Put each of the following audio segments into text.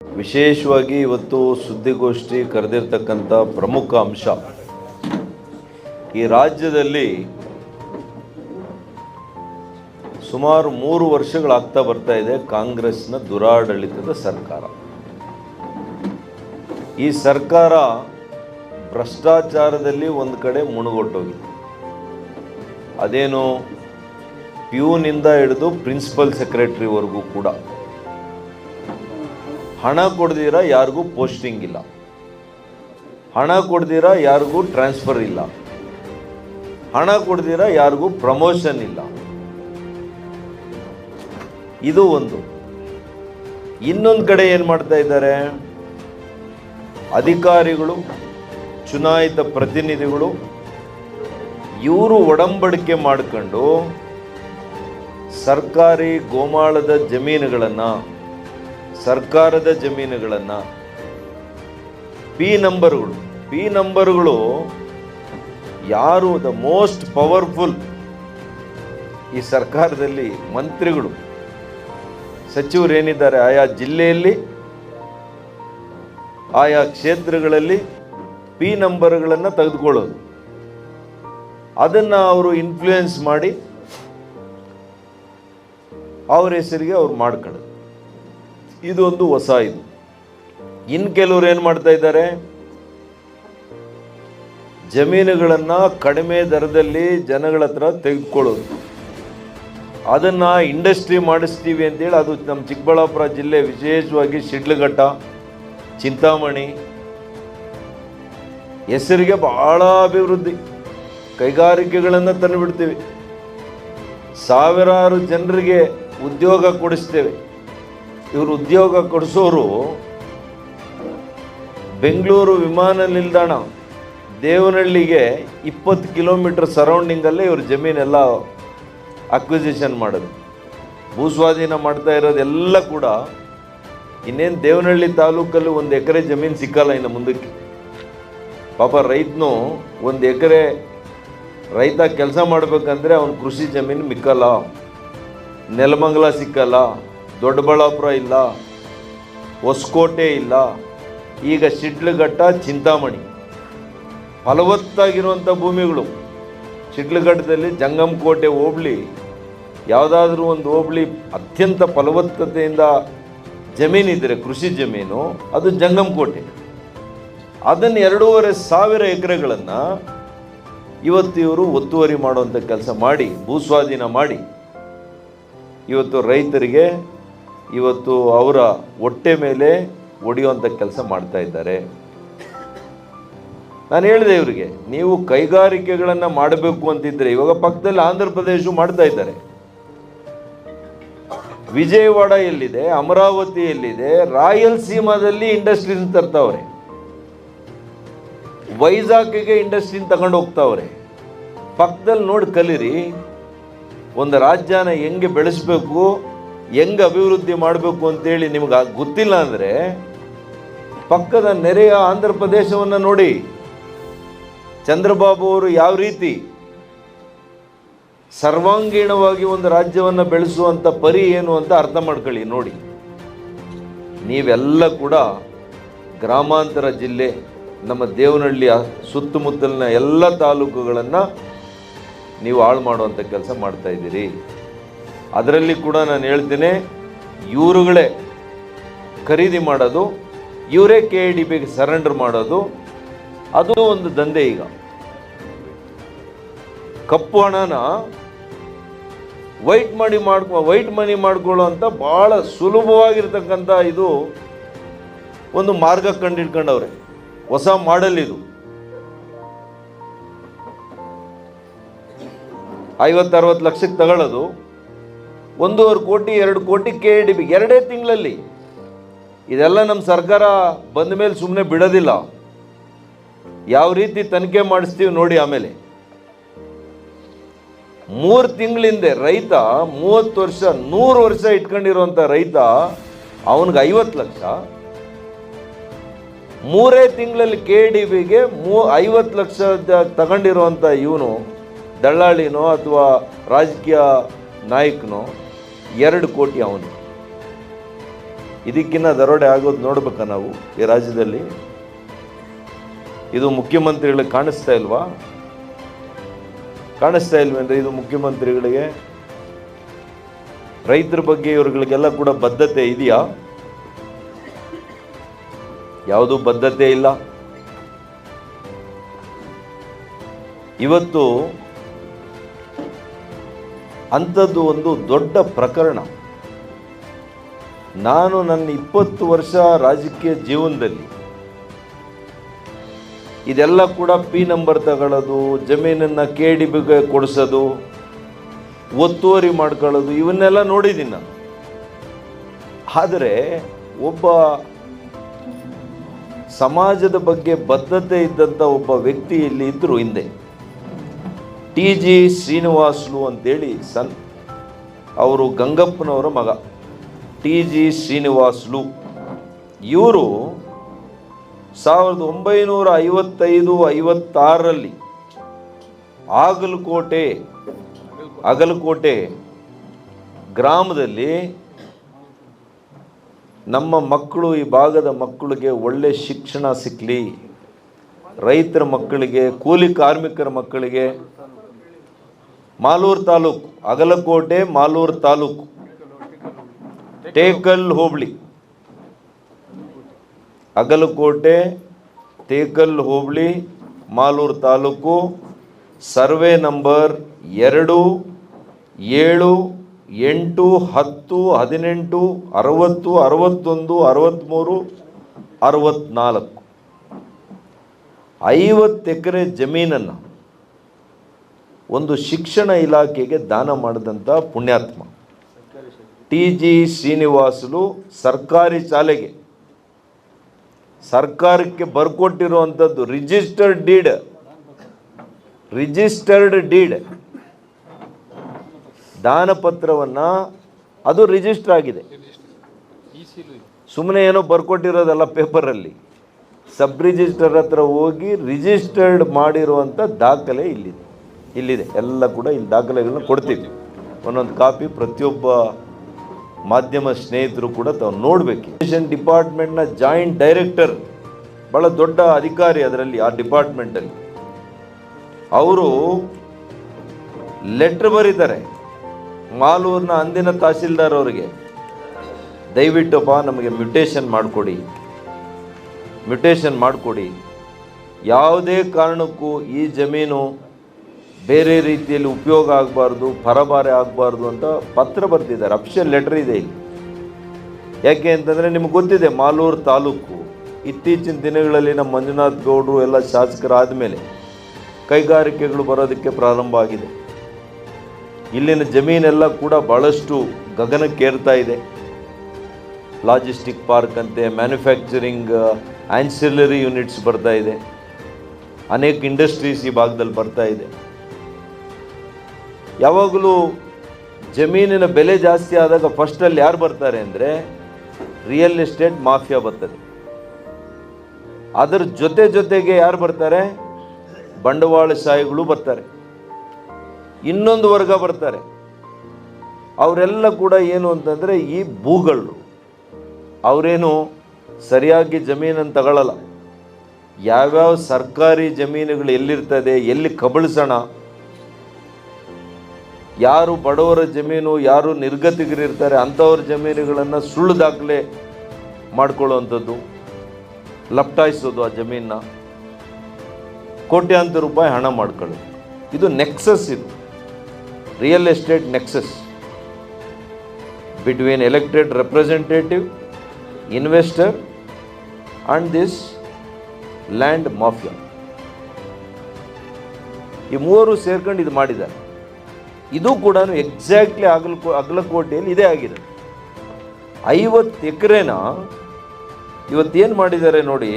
ವಿಶೇಷವಾಗಿ ಇವತ್ತು ಸುದ್ದಿಗೋಷ್ಠಿ ಕರೆದಿರ್ತಕ್ಕಂಥ ಪ್ರಮುಖ ಅಂಶ, ಈ ರಾಜ್ಯದಲ್ಲಿ ಸುಮಾರು 3 ವರ್ಷಗಳಾಗ್ತಾ ಬರ್ತಾ ಇದೆ ಕಾಂಗ್ರೆಸ್ನ ದುರಾಡಳಿತದ ಸರ್ಕಾರ. ಈ ಸರ್ಕಾರ ಭ್ರಷ್ಟಾಚಾರದಲ್ಲಿ ಒಂದು ಕಡೆ ಮುಳುಗೊಟ್ಟೋಗಿದೆ. ಅದೇನು ಪ್ಯೂನಿಂದ ಹಿಡಿದು ಪ್ರಿನ್ಸಿಪಲ್ ಸೆಕ್ರೆಟರಿವರೆಗೂ ಕೂಡ ಹಣ ಕೊಡ್ದಿರ ಯಾರಿಗೂ ಪೋಸ್ಟಿಂಗ್ ಇಲ್ಲ, ಹಣ ಕೊಡ್ದಿರ ಯಾರಿಗೂ ಟ್ರಾನ್ಸ್ಫರ್ ಇಲ್ಲ, ಹಣ ಕೊಡ್ದಿರ ಯಾರಿಗೂ ಪ್ರಮೋಷನ್ ಇಲ್ಲ. ಇದು ಒಂದು. ಇನ್ನೊಂದು ಕಡೆ ಏನು ಮಾಡ್ತಾ ಇದ್ದಾರೆ, ಅಧಿಕಾರಿಗಳು, ಚುನಾಯಿತ ಪ್ರತಿನಿಧಿಗಳು ಇವರು ಒಡಂಬಡಿಕೆ ಮಾಡಿಕೊಂಡು ಸರ್ಕಾರಿ ಗೋಮಾಳದ ಜಮೀನುಗಳನ್ನು, ಸರ್ಕಾರದ ಜಮೀನುಗಳನ್ನು, ಪಿ ನಂಬರ್ಗಳು ಯಾರು ದ ಮೋಸ್ಟ್ ಪವರ್ಫುಲ್ ಈ ಸರ್ಕಾರದಲ್ಲಿ ಮಂತ್ರಿಗಳು, ಸಚಿವರು ಏನಿದ್ದಾರೆ ಆಯಾ ಜಿಲ್ಲೆಯಲ್ಲಿ, ಆಯಾ ಕ್ಷೇತ್ರಗಳಲ್ಲಿ ಪಿ ನಂಬರ್ಗಳನ್ನು ತೆಗೆದುಕೊಳ್ಳೋದು, ಅದನ್ನು ಅವರು ಇನ್ಫ್ಲೂಯೆನ್ಸ್ ಮಾಡಿ ಅವ್ರ ಹೆಸರಿಗೆ ಅವ್ರು ಮಾಡ್ಕೊಳ್ಳೋದು. ಇದೊಂದು ಹೊಸ ಇದು. ಇನ್ನು ಕೆಲವರು ಏನು ಮಾಡ್ತಾ ಇದ್ದಾರೆ, ಜಮೀನುಗಳನ್ನು ಕಡಿಮೆ ದರದಲ್ಲಿ ಜನಗಳ ಹತ್ರ ತೆಗೆದುಕೊಳ್ಳೋದು, ಅದನ್ನು ಇಂಡಸ್ಟ್ರಿ ಮಾಡಿಸ್ತೀವಿ ಅಂತೇಳಿ, ಅದು ನಮ್ಮ ಚಿಕ್ಕಬಳ್ಳಾಪುರ ಜಿಲ್ಲೆ ವಿಶೇಷವಾಗಿ ಶಿಡ್ಲಘಟ್ಟ, ಚಿಂತಾಮಣಿ ಹೆಸರಿಗೆ ಬಹಳ ಅಭಿವೃದ್ಧಿ, ಕೈಗಾರಿಕೆಗಳನ್ನು ತಂದುಬಿಡ್ತೀವಿ, ಸಾವಿರಾರು ಜನರಿಗೆ ಉದ್ಯೋಗ ಕೊಡಿಸ್ತೇವೆ. ಇವರು ಉದ್ಯೋಗ ಕೊಡಿಸೋರು ಬೆಂಗಳೂರು ವಿಮಾನ ನಿಲ್ದಾಣ ದೇವನಹಳ್ಳಿಗೆ 20 ಕಿಲೋಮೀಟರ್ ಸರೌಂಡಿಂಗಲ್ಲೇ ಇವ್ರ ಜಮೀನೆಲ್ಲ ಅಕ್ವಿಸಿಷನ್ ಮಾಡೋದು, ಭೂಸ್ವಾಧೀನ ಮಾಡ್ತಾ ಇರೋದೆಲ್ಲ ಕೂಡ. ಇನ್ನೇನು ದೇವನಹಳ್ಳಿ ತಾಲೂಕಲ್ಲಿ 1 ಎಕರೆ ಜಮೀನು ಸಿಕ್ಕಲ್ಲ ಇನ್ನು ಮುಂದಕ್ಕೆ. ಪಾಪ ರೈತನು 1 ಎಕರೆ ರೈತ ಕೆಲಸ ಮಾಡಬೇಕಂದ್ರೆ ಅವನ ಕೃಷಿ ಜಮೀನು ಮಿಕ್ಕಲ್ಲ. ನೆಲಮಂಗಲ ಸಿಕ್ಕಲ್ಲ, ದೊಡ್ಡಬಳ್ಳಾಪುರ ಇಲ್ಲ, ಹೊಸಕೋಟೆ ಇಲ್ಲ, ಈಗ ಶಿಡ್ಲಘಟ್ಟ, ಚಿಂತಾಮಣಿ ಫಲವತ್ತಾಗಿರುವಂಥ ಭೂಮಿಗಳು. ಶಿಡ್ಲಘಟ್ಟದಲ್ಲಿ ಜಂಗಮಕೋಟೆ ಹೋಬಳಿ, ಯಾವುದಾದ್ರೂ ಒಂದು ಹೋಬಳಿ ಅತ್ಯಂತ ಫಲವತ್ತತೆಯಿಂದ ಜಮೀನಿದ್ದರೆ ಕೃಷಿ ಜಮೀನು, ಅದು ಜಂಗಮಕೋಟೆ. ಅದನ್ನು 2,500 ಎಕರೆಗಳನ್ನು ಇವತ್ತು ಇವರು ಒತ್ತುವರಿ ಮಾಡುವಂಥ ಕೆಲಸ ಮಾಡಿ, ಭೂಸ್ವಾಧೀನ ಮಾಡಿ, ಇವತ್ತು ರೈತರಿಗೆ ಇವತ್ತು ಅವರ ಹೊಟ್ಟೆ ಮೇಲೆ ಹೊಡೆಯುವಂಥ ಕೆಲಸ ಮಾಡ್ತಾ ಇದ್ದಾರೆ. ನಾನು ಹೇಳಿದೆ ಇವರಿಗೆ, ನೀವು ಕೈಗಾರಿಕೆಗಳನ್ನು ಮಾಡಬೇಕು ಅಂತಿದ್ರೆ, ಇವಾಗ ಪಕ್ಕದಲ್ಲಿ ಆಂಧ್ರ ಪ್ರದೇಶ ಮಾಡ್ತಾ ಇದ್ದಾರೆ, ವಿಜಯವಾಡ ಎಲ್ಲಿದೆ, ಅಮರಾವತಿ ಎಲ್ಲಿದೆ, ರಾಯಲಸೀಮಾದಲ್ಲಿ ಇಂಡಸ್ಟ್ರೀಸ್ ತರ್ತಾವ್ರೆ, ವೈಜಾಗ್ಗೆ ಇಂಡಸ್ಟ್ರಿನ ತಗೊಂಡು ಹೋಗ್ತಾವ್ರೆ. ಪಕ್ಕದಲ್ಲಿ ನೋಡಿ ಕಲೀರಿ. ಒಂದು ರಾಜ್ಯನ ಹೆಂಗೆ ಬೆಳೆಸಬೇಕು, ಹೆಂಗೆ ಅಭಿವೃದ್ಧಿ ಮಾಡಬೇಕು ಅಂತೇಳಿ ನಿಮ್ಗೆ ಗೊತ್ತಿಲ್ಲ ಅಂದರೆ ಪಕ್ಕದ ನೆರೆಯ ಆಂಧ್ರ ಪ್ರದೇಶವನ್ನು ನೋಡಿ. ಚಂದ್ರಬಾಬು ಅವರು ಯಾವ ರೀತಿ ಸರ್ವಾಂಗೀಣವಾಗಿ ಒಂದು ರಾಜ್ಯವನ್ನು ಬೆಳೆಸುವಂಥ ಪರಿ ಏನು ಅಂತ ಅರ್ಥ ಮಾಡ್ಕೊಳ್ಳಿ ನೋಡಿ. ನೀವೆಲ್ಲ ಕೂಡ ಗ್ರಾಮಾಂತರ ಜಿಲ್ಲೆ, ನಮ್ಮ ದೇವನಹಳ್ಳಿಯ ಸುತ್ತಮುತ್ತಲಿನ ಎಲ್ಲ ತಾಲೂಕುಗಳನ್ನು ನೀವು ಹಾಳು ಮಾಡುವಂಥ ಕೆಲಸ ಮಾಡ್ತಾ ಇದ್ದೀರಿ. ಅದರಲ್ಲಿ ಕೂಡ ನಾನು ಹೇಳ್ತೇನೆ, ಇವರುಗಳೇ ಖರೀದಿ ಮಾಡೋದು, ಇವರೇ KIDPಗೆ ಸರೆಂಡರ್ ಮಾಡೋದು, ಅದು ಒಂದು ದಂಧೆ. ಈಗ ಕಪ್ಪು ಹಣನ ವೈಟ್ ಮನಿ ಮಾಡ್ಕೊಳ್ಳೋ ಅಂತ ಭಾಳ ಸುಲಭವಾಗಿರ್ತಕ್ಕಂಥ ಇದು ಒಂದು ಮಾರ್ಗ ಕಂಡಿಡ್ಕೊಂಡವ್ರೆ. ಹೊಸ ಮಾಡೆಲ್ ಇದು. 50-60 ಲಕ್ಷಕ್ಕೆ ತಗೊಳ್ಳೋದು, 1.5 ಕೋಟಿ 2 ಕೋಟಿ KIDP 2 ತಿಂಗಳಲ್ಲಿ. ಇದೆಲ್ಲ ನಮ್ಮ ಸರ್ಕಾರ ಬಂದ ಮೇಲೆ ಸುಮ್ಮನೆ ಬಿಡೋದಿಲ್ಲ. ಯಾವ ರೀತಿ ತನಿಖೆ ಮಾಡಿಸ್ತೀವಿ ನೋಡಿ. ಆಮೇಲೆ 3 ತಿಂಗಳಿಂದ ರೈತ 30 ವರ್ಷ 100 ವರ್ಷ ಇಟ್ಕೊಂಡಿರುವಂಥ ರೈತ, ಅವನಿಗೆ 50 ಲಕ್ಷ, 3 ತಿಂಗಳಲ್ಲಿ KIDPಗೆ 50 ಲಕ್ಷ ತಗೊಂಡಿರುವಂಥ ಇವನು ದಳ್ಳಾಳಿನೋ ಅಥವಾ ರಾಜಕೀಯ ನಾಯಕನೋ 2 ಕೋಟಿ ಅವನು. ಇದಕ್ಕಿನ್ನ ದರೋಡೆ ಆಗೋದು ನೋಡ್ಬೇಕಾ ನಾವು ಈ ರಾಜ್ಯದಲ್ಲಿ? ಇದು ಮುಖ್ಯಮಂತ್ರಿಗಳಿಗೆ ಕಾಣಿಸ್ತಾ ಇಲ್ವಾ? ಕಾಣಿಸ್ತಾ ಇಲ್ವೇನ್ರಿ ಇದು ಮುಖ್ಯಮಂತ್ರಿಗಳಿಗೆ? ರೈತರ ಬಗ್ಗೆ ಇವ್ರುಗಳಿಗೆಲ್ಲ ಕೂಡ ಬದ್ಧತೆ ಇದೆಯಾ? ಯಾವುದೂ ಬದ್ಧತೆ ಇಲ್ಲ. ಇವತ್ತು ಅಂಥದ್ದು ಒಂದು ದೊಡ್ಡ ಪ್ರಕರಣ. ನಾನು ನನ್ನ 20 ವರ್ಷ ರಾಜಕೀಯ ಜೀವನದಲ್ಲಿ ಇದೆಲ್ಲ ಕೂಡ ಪಿ ನಂಬರ್ ತಗೊಳ್ಳೋದು, ಜಮೀನನ್ನು KDBಗೆ ಕೊಡಿಸೋದು, ಒತ್ತುವರಿ ಮಾಡ್ಕೊಳ್ಳೋದು, ಇವನ್ನೆಲ್ಲ ನೋಡಿದ್ದೀನಿ ನಾನು. ಆದರೆ ಒಬ್ಬ ಸಮಾಜದ ಬಗ್ಗೆ ಬದ್ಧತೆ ಇದ್ದಂಥ ಒಬ್ಬ ವ್ಯಕ್ತಿ ಇಲ್ಲಿ ಇದ್ದರು ಹಿಂದೆ, TG ಶ್ರೀನಿವಾಸುಲು ಅಂತೇಳಿ. ಅವರು ಗಂಗಪ್ಪನವರ ಮಗ TG ಶ್ರೀನಿವಾಸುಲು. ಇವರು 1955-56ರಲ್ಲಿ ಅಗಲಕೋಟೆ ಗ್ರಾಮದಲ್ಲಿ ನಮ್ಮ ಮಕ್ಕಳು, ಈ ಭಾಗದ ಮಕ್ಕಳಿಗೆ ಒಳ್ಳೆ ಶಿಕ್ಷಣ ಸಿಕ್ಕಲಿ, ರೈತರ ಮಕ್ಕಳಿಗೆ, ಕೂಲಿ ಕಾರ್ಮಿಕರ ಮಕ್ಕಳಿಗೆ, ಮಾಲೂರು ತಾಲೂಕು, ಅಗಲಕೋಟೆ ಮಾಲೂರು ತಾಲೂಕು, ಟೇಕಲ್ ಹೋಬಳಿ, ಅಗಲಕೋಟೆ ಟೇಕಲ್ ಹೋಬಳಿ ಮಾಲೂರು ತಾಲೂಕು, ಸರ್ವೆ ನಂಬರ್ 2, 7, 8, 10, 18, 60, 61, 63, 64 50 ಎಕರೆ ಜಮೀನನ್ನು ಒಂದು ಶಿಕ್ಷಣ ಇಲಾಖೆಗೆ ದಾನ ಮಾಡಿದಂಥ ಪುಣ್ಯಾತ್ಮ TG ಶ್ರೀನಿವಾಸುಲು. ಸರ್ಕಾರಿ ಶಾಲೆಗೆ ಸರ್ಕಾರಕ್ಕೆ ಬರ್ಕೊಟ್ಟಿರುವಂಥದ್ದು ರಿಜಿಸ್ಟರ್ಡ್ ಡೀಡ್ ದಾನ ಪತ್ರವನ್ನು, ಅದು ರಿಜಿಸ್ಟರ್ ಆಗಿದೆ. ಸುಮ್ಮನೆ ಏನೋ ಬರ್ಕೊಟ್ಟಿರೋದಲ್ಲ ಪೇಪರಲ್ಲಿ. ಸಬ್ ರಿಜಿಸ್ಟರ್ ಹತ್ರ ಹೋಗಿ ರಿಜಿಸ್ಟರ್ಡ್ ಮಾಡಿರುವಂಥ ದಾಖಲೆ ಇಲ್ಲಿದೆ. ಎಲ್ಲ ಕೂಡ ಇಲ್ಲಿ ದಾಖಲೆಗಳನ್ನ ಕೊಡ್ತೀವಿ. ಒಂದೊಂದು ಕಾಪಿ ಪ್ರತಿಯೊಬ್ಬ ಮಾಧ್ಯಮ ಸ್ನೇಹಿತರು ಕೂಡ ತಾವು ನೋಡಬೇಕು. ಎಜುಕೇಷನ್ ಡಿಪಾರ್ಟ್ಮೆಂಟ್ನ ಜಾಯಿಂಟ್ ಡೈರೆಕ್ಟರ್, ಭಾಳ ದೊಡ್ಡ ಅಧಿಕಾರಿ ಅದರಲ್ಲಿ, ಆ ಡಿಪಾರ್ಟ್ಮೆಂಟಲ್ಲಿ. ಅವರು ಲೆಟ್ರ್ ಬರೀತಾರೆ ಮಾಲೂರಿನ ಅಂದಿನ ತಹಸೀಲ್ದಾರ್ ಅವರಿಗೆ, ದಯವಿಟ್ಟಪ್ಪ ನಮಗೆ ಮ್ಯೂಟೇಷನ್ ಮಾಡಿಕೊಡಿ, ಯಾವುದೇ ಕಾರಣಕ್ಕೂ ಈ ಜಮೀನು ಬೇರೆ ರೀತಿಯಲ್ಲಿ ಉಪಯೋಗ ಆಗಬಾರ್ದು, ಪರಭಾರೆ ಆಗಬಾರ್ದು ಅಂತ ಪತ್ರ ಬರ್ತಿದ್ದಾರೆ. ಅಫಿಷಿಯಲ್ ಲೆಟರ್ ಇದೆ ಇಲ್ಲಿ. ಯಾಕೆ ಅಂತಂದರೆ ನಿಮ್ಗೆ ಗೊತ್ತಿದೆ, ಮಾಲೂರು ತಾಲೂಕು ಇತ್ತೀಚಿನ ದಿನಗಳಲ್ಲಿ ನಮ್ಮ ಮಂಜುನಾಥ್ ಗೌಡರು ಎಲ್ಲ ಶಾಸಕರಾದ ಮೇಲೆ ಕೈಗಾರಿಕೆಗಳು ಬರೋದಕ್ಕೆ ಪ್ರಾರಂಭ ಆಗಿದೆ. ಇಲ್ಲಿನ ಜಮೀನೆಲ್ಲ ಕೂಡ ಭಾಳಷ್ಟು ಗಗನಕ್ಕೇರ್ತಾ ಇದೆ. ಲಾಜಿಸ್ಟಿಕ್ ಪಾರ್ಕ್ ಅಂತೆ, ಮ್ಯಾನುಫ್ಯಾಕ್ಚರಿಂಗ್ ಆನ್ಸಿಲರಿ ಯೂನಿಟ್ಸ್ ಬರ್ತಾ ಇದೆ, ಅನೇಕ ಇಂಡಸ್ಟ್ರೀಸ್ ಈ ಭಾಗದಲ್ಲಿ ಬರ್ತಾ ಇದೆ. ಯಾವಾಗಲೂ ಜಮೀನಿನ ಬೆಲೆ ಜಾಸ್ತಿ ಆದಾಗ ಫಸ್ಟಲ್ಲಿ ಯಾರು ಬರ್ತಾರೆ ಅಂದರೆ ರಿಯಲ್ ಎಸ್ಟೇಟ್ ಮಾಫಿಯಾ ಬರ್ತದೆ. ಅದರ ಜೊತೆಗೆ ಯಾರು ಬರ್ತಾರೆ? ಬಂಡವಾಳಶಾಹಿಗಳು ಬರ್ತಾರೆ. ಇನ್ನೊಂದು ವರ್ಗ ಬರ್ತಾರೆ. ಅವರೆಲ್ಲ ಕೂಡ ಏನು ಅಂತಂದರೆ ಈ ಭೂಗಳು, ಅವರೇನು ಸರಿಯಾಗಿ ಜಮೀನನ್ನು ತಗೊಳ್ಳಲ್ಲ. ಯಾವ್ಯಾವ ಸರ್ಕಾರಿ ಜಮೀನುಗಳು ಎಲ್ಲಿರ್ತದೆ, ಎಲ್ಲಿ ಕಬಳಿಸೋಣ, ಯಾರು ಬಡವರ ಜಮೀನು, ಯಾರು ನಿರ್ಗತಿಗರಿರ್ತಾರೆ ಅಂಥವ್ರ ಜಮೀನುಗಳನ್ನು ಸುಳ್ಳು ದಾಖಲೆ ಮಾಡ್ಕೊಳ್ಳುವಂಥದ್ದು, ಲಪ್ಟಾಯಿಸೋದು, ಆ ಜಮೀನನ್ನ ಕೋಟ್ಯಾಂತರ ರೂಪಾಯಿ ಹಣ ಮಾಡ್ಕೊಳ್ಳೋದು. ಇದು ನೆಕ್ಸಸ್, ಇದು real estate nexus between elected representative, investor and this land mafia. ಈ ಮೂವರು ಸೇರ್ಕೊಂಡು ಇದು ಮಾಡಿದ್ದಾರೆ. ಇದು ಕೂಡ ಎಕ್ಸಾಕ್ಟ್ಲಿ ಅಗಲಕೋಟೆಯಲ್ಲಿ ಇದೇ ಆಗಿದೆ. 50 ಎಕರೆನ ಇವತ್ತೇನು ಮಾಡಿದ್ದಾರೆ ನೋಡಿ,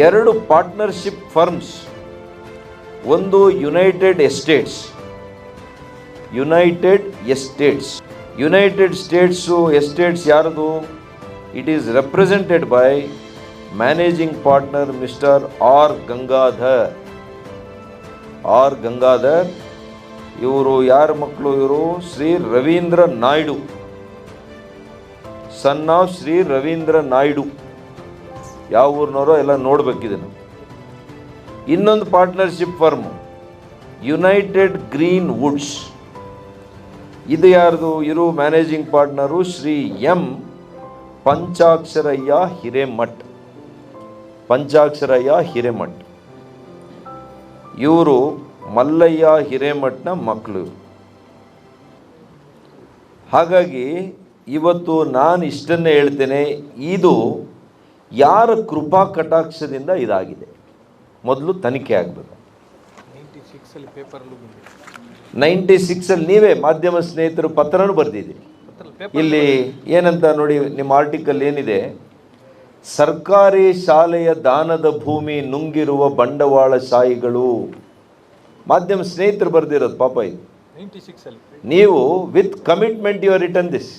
2 ಪಾರ್ಟ್ನರ್ಶಿಪ್ ಫರ್ಮ್ಸ್, ಒಂದು ಯುನೈಟೆಡ್ ಸ್ಟೇಟ್ಸು ಎಸ್ಟೇಟ್ಸ್ ಯಾರದು? It is represented by managing partner mister R Gangadhar. ಇವರು ಯಾರ ಮಕ್ಕಳು? ಇವರು ಶ್ರೀ ರವೀಂದ್ರ ನಾಯ್ಡು, ಸನ್ ಆಫ್ ಶ್ರೀ ರವೀಂದ್ರ ನಾಯ್ಡು. ಯಾವ ಊರಿನವರೋ ಎಲ್ಲ ನೋಡ್ಬೇಕಿದನ್ನು. ಇನ್ನೊಂದು partnership firm United Green Woods. ಇದು ಯಾರ್ದು? ಇರು managing partner Shri M Panchaksharayya Hiremath. Panchaksharayya Hiremath ಇವರು ಮಲ್ಲಯ್ಯ ಹಿರೇಮಠ್ನ ಮಕ್ಕಳು. ಹಾಗಾಗಿ ಇವತ್ತು ನಾನು ಇಷ್ಟನ್ನೇ ಹೇಳ್ತೇನೆ, ಇದು ಯಾರ ಕೃಪಾ ಕಟಾಕ್ಷದಿಂದ ಇದಾಗಿದೆ ಮೊದಲು ತನಿಖೆ ಆಗಬೇಕು. 96 ನೀವೇ ಮಾಧ್ಯಮ ಸ್ನೇಹಿತರು ಪತ್ರನೂ ಬರೆದಿದ್ದೀರಿ. ಇಲ್ಲಿ ಏನಂತ ನೋಡಿ, ನಿಮ್ಮ ಆರ್ಟಿಕಲ್ ಏನಿದೆ, ಸರ್ಕಾರಿ ಶಾಲೆಯ ದಾನದ ಭೂಮಿ ನುಂಗಿರುವ ಬಂಡವಾಳಶಾಹಿಗಳು. ಮಾಧ್ಯಮ ಸ್ನೇಹಿತರು ಬರೆದಿರೋದು ಪಾಪ ಇದು. 96 ನೀವು with commitment you are return this,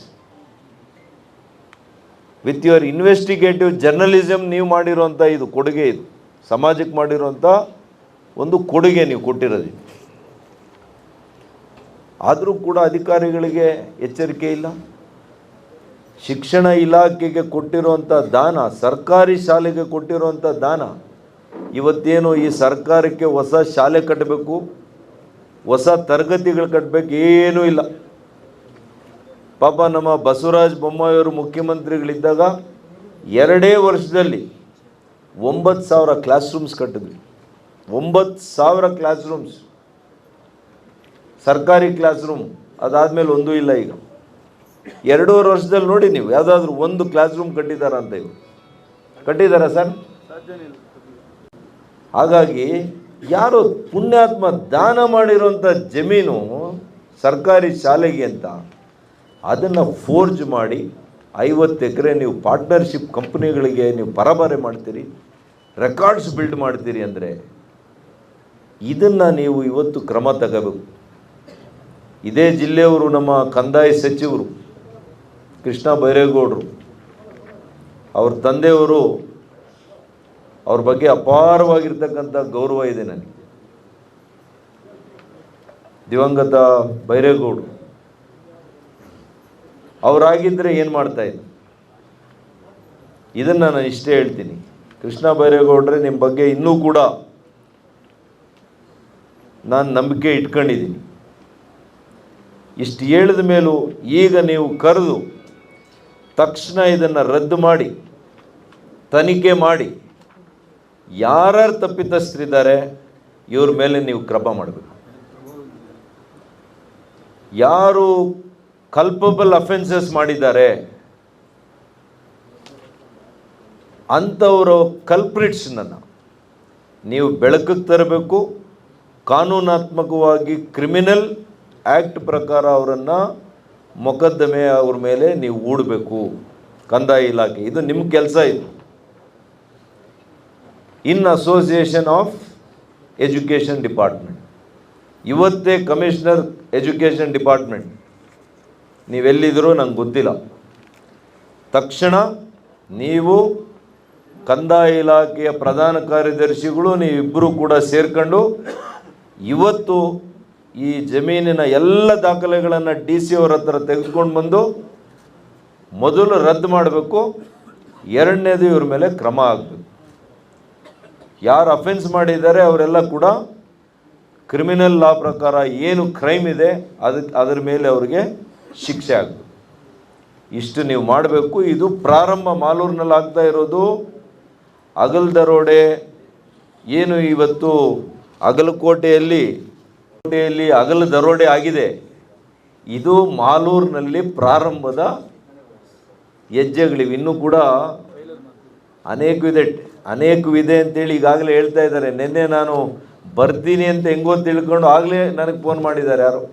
with your investigative journalism ನೀವು ಮಾಡಿರುವಂಥ ಇದು ಕೊಡುಗೆ, ಇದು ಸಮಾಜಕ್ಕೆ ಮಾಡಿರುವಂಥ ಒಂದು ಕೊಡುಗೆ ನೀವು ಕೊಟ್ಟಿರೋದು. ಆದರೂ ಕೂಡ ಅಧಿಕಾರಿಗಳಿಗೆ ಎಚ್ಚರಿಕೆ ಇಲ್ಲ. ಶಿಕ್ಷಣ ಇಲಾಖೆಗೆ ಕೊಟ್ಟಿರುವಂಥ ದಾನ, ಸರ್ಕಾರಿ ಶಾಲೆಗೆ ಕೊಟ್ಟಿರುವಂಥ ದಾನ, ಇವತ್ತೇನು ಈ ಸರ್ಕಾರಕ್ಕೆ ಹೊಸ ಶಾಲೆ ಕಟ್ಟಬೇಕು, ಹೊಸ ತರಗತಿಗಳು ಕಟ್ಟಬೇಕು, ಏನೂ ಇಲ್ಲ. ಪಾಪ ನಮ್ಮ ಬಸವರಾಜ ಬೊಮ್ಮಾಯಿಯವರು ಮುಖ್ಯಮಂತ್ರಿಗಳಿದ್ದಾಗ 2 ವರ್ಷದಲ್ಲಿ 9,000 ಕ್ಲಾಸ್ ರೂಮ್ಸ್ ಕಟ್ಟಿದ್ವಿ. 9,000 ಕ್ಲಾಸ್ ರೂಮ್ಸ್, ಸರ್ಕಾರಿ ಕ್ಲಾಸ್ ರೂಮ್. ಅದಾದಮೇಲೆ ಒಂದೂ ಇಲ್ಲ. ಈಗ 2.5 ವರ್ಷದಲ್ಲಿ ನೋಡಿ ನೀವು ಯಾವುದಾದ್ರೂ ಒಂದು ಕ್ಲಾಸ್ ರೂಮ್ ಕಟ್ಟಿದ್ದಾರ ಅಂತ? ಇವು ಕಟ್ಟಿದ್ದಾರಾ ಸರ್? ಹಾಗಾಗಿ ಯಾರೋ ಪುಣ್ಯಾತ್ಮ ದಾನ ಮಾಡಿರುವಂಥ ಜಮೀನು ಸರ್ಕಾರಿ ಶಾಲೆಗೆ ಅಂತ ಅದನ್ನು ಫೋರ್ಜ್ ಮಾಡಿ 50 ಎಕರೆ ನೀವು ಪಾರ್ಟ್ನರ್ಶಿಪ್ ಕಂಪ್ನಿಗಳಿಗೆ ನೀವು ಪರಬಾರೆ ಮಾಡ್ತೀರಿ, ರೆಕಾರ್ಡ್ಸ್ ಬಿಲ್ಡ್ ಮಾಡ್ತೀರಿ ಅಂದರೆ ಇದನ್ನು ನೀವು ಇವತ್ತು ಕ್ರಮ ತಗೋಬೇಕು. ಇದೇ ಜಿಲ್ಲೆಯವರು ನಮ್ಮ ಕಂದಾಯ ಸಚಿವರು ಕೃಷ್ಣ ಬೈರೇಗೌಡರು, ಅವ್ರ ತಂದೆಯವರು, ಅವ್ರ ಬಗ್ಗೆ ಅಪಾರವಾಗಿರ್ತಕ್ಕಂಥ ಗೌರವ ಇದೆ ನನಗೆ. ದಿವಂಗತ ಬೈರೇಗೌಡರು ಅವರಾಗಿದ್ದರೆ ಏನು ಮಾಡ್ತಾಯಿದ್ರು? ಇದನ್ನು ನಾನು ಇಷ್ಟೇ ಹೇಳ್ತೀನಿ, ಕೃಷ್ಣ ಬೈರೇಗೌಡ್ರೆ ನಿಮ್ಮ ಬಗ್ಗೆ ಇನ್ನೂ ಕೂಡ ನಾನು ನಂಬಿಕೆ ಇಟ್ಕೊಂಡಿದ್ದೀನಿ. ಇಷ್ಟು ಹೇಳಿದ ಮೇಲೂ ಈಗ ನೀವು ಕರೆದು ತಕ್ಷಣ ಇದನ್ನು ರದ್ದು ಮಾಡಿ ತನಿಖೆ ಮಾಡಿ ಯಾರ್ಯಾರು ತಪ್ಪಿತಸ್ಥರಿದ್ದಾರೆ ಇವ್ರ ಮೇಲೆ ನೀವು ಕ್ರಮ ಮಾಡಬೇಕು. ಯಾರು ಕಲ್ಪಬಲ್ ಅಫೆನ್ಸಸ್ ಮಾಡಿದ್ದಾರೆ ಅಂಥವರು ಕಲ್ಪ್ರಿಟ್ಸ್ನನ್ನು ನೀವು ಬೆಳಕಿಗೆ ತರಬೇಕು. ಕಾನೂನಾತ್ಮಕವಾಗಿ ಕ್ರಿಮಿನಲ್ ಆ್ಯಕ್ಟ್ ಪ್ರಕಾರ ಅವರನ್ನು ಮೊಕದ್ದಮೆ ಅವ್ರ ಮೇಲೆ ನೀವು ಹೂಡಬೇಕು. ಕಂದಾಯ ಇಲಾಖೆ ಇದು ನಿಮ್ಮ ಕೆಲಸ. ಇದು ಇನ್ ಅಸೋಸಿಯೇಷನ್ ಆಫ್ ಎಜುಕೇಷನ್ ಡಿಪಾರ್ಟ್ಮೆಂಟ್, ಇವತ್ತೇ ಕಮಿಷನರ್ ಎಜುಕೇಷನ್ ಡಿಪಾರ್ಟ್ಮೆಂಟ್ ನೀವೆಲ್ಲಿದ್ದರೂ ನಂಗೆ ಗೊತ್ತಿಲ್ಲ, ತಕ್ಷಣ ನೀವು ಕಂದಾಯ ಇಲಾಖೆಯ ಪ್ರಧಾನ ಕಾರ್ಯದರ್ಶಿಗಳು ನೀವಿಬ್ಬರೂ ಕೂಡ ಸೇರ್ಕೊಂಡು ಇವತ್ತು ಈ ಜಮೀನಿನ ಎಲ್ಲ ದಾಖಲೆಗಳನ್ನು DC ಅವರ ಹತ್ರ ತೆಗೆದುಕೊಂಡು ಬಂದು ಮೊದಲು ರದ್ದು ಮಾಡಬೇಕು, ಎರಡನೇದು ಇವ್ರ ಮೇಲೆ ಕ್ರಮ ಆಗಬೇಕು. ಯಾರು ಅಫೆನ್ಸ್ ಮಾಡಿದ್ದಾರೆ ಅವರೆಲ್ಲ ಕೂಡ ಕ್ರಿಮಿನಲ್ ಲಾ ಪ್ರಕಾರ ಏನು ಕ್ರೈಮ್ ಇದೆ ಅದರ ಮೇಲೆ ಅವರಿಗೆ ಶಿಕ್ಷೆ ಆಗಬೇಕು. ಇಷ್ಟು ನೀವು ಮಾಡಬೇಕು. ಇದು ಪ್ರಾರಂಭ ಮಾಲೂರಿನಲ್ಲಿ ಆಗ್ತಾ ಇರೋದು ಅಗಲ್ ದರೋಡೆ ಏನು ಇವತ್ತು ಅಗಲಕೋಟೆಯಲ್ಲಿ ಅಗಲ ದರೋಡೆ ಆಗಿದೆ. ಇದು ಮಾಲೂರಿನಲ್ಲಿ ಪ್ರಾರಂಭದ ಹೆಜ್ಜೆಗಳಿವೆ. ಇನ್ನೂ ಕೂಡ ಅನೇಕವಿದೆ ಅಂತೇಳಿ ಈಗಾಗಲೇ ಹೇಳ್ತಾ ಇದ್ದಾರೆ. ನಿನ್ನೆ ನಾನು ಬರ್ತೀನಿ ಅಂತ ಹೆಂಗೋ ತಿಳ್ಕೊಂಡು ಆಗಲೇ ನನಗೆ ಫೋನ್ ಮಾಡಿದ್ದಾರೆ ಯಾರು.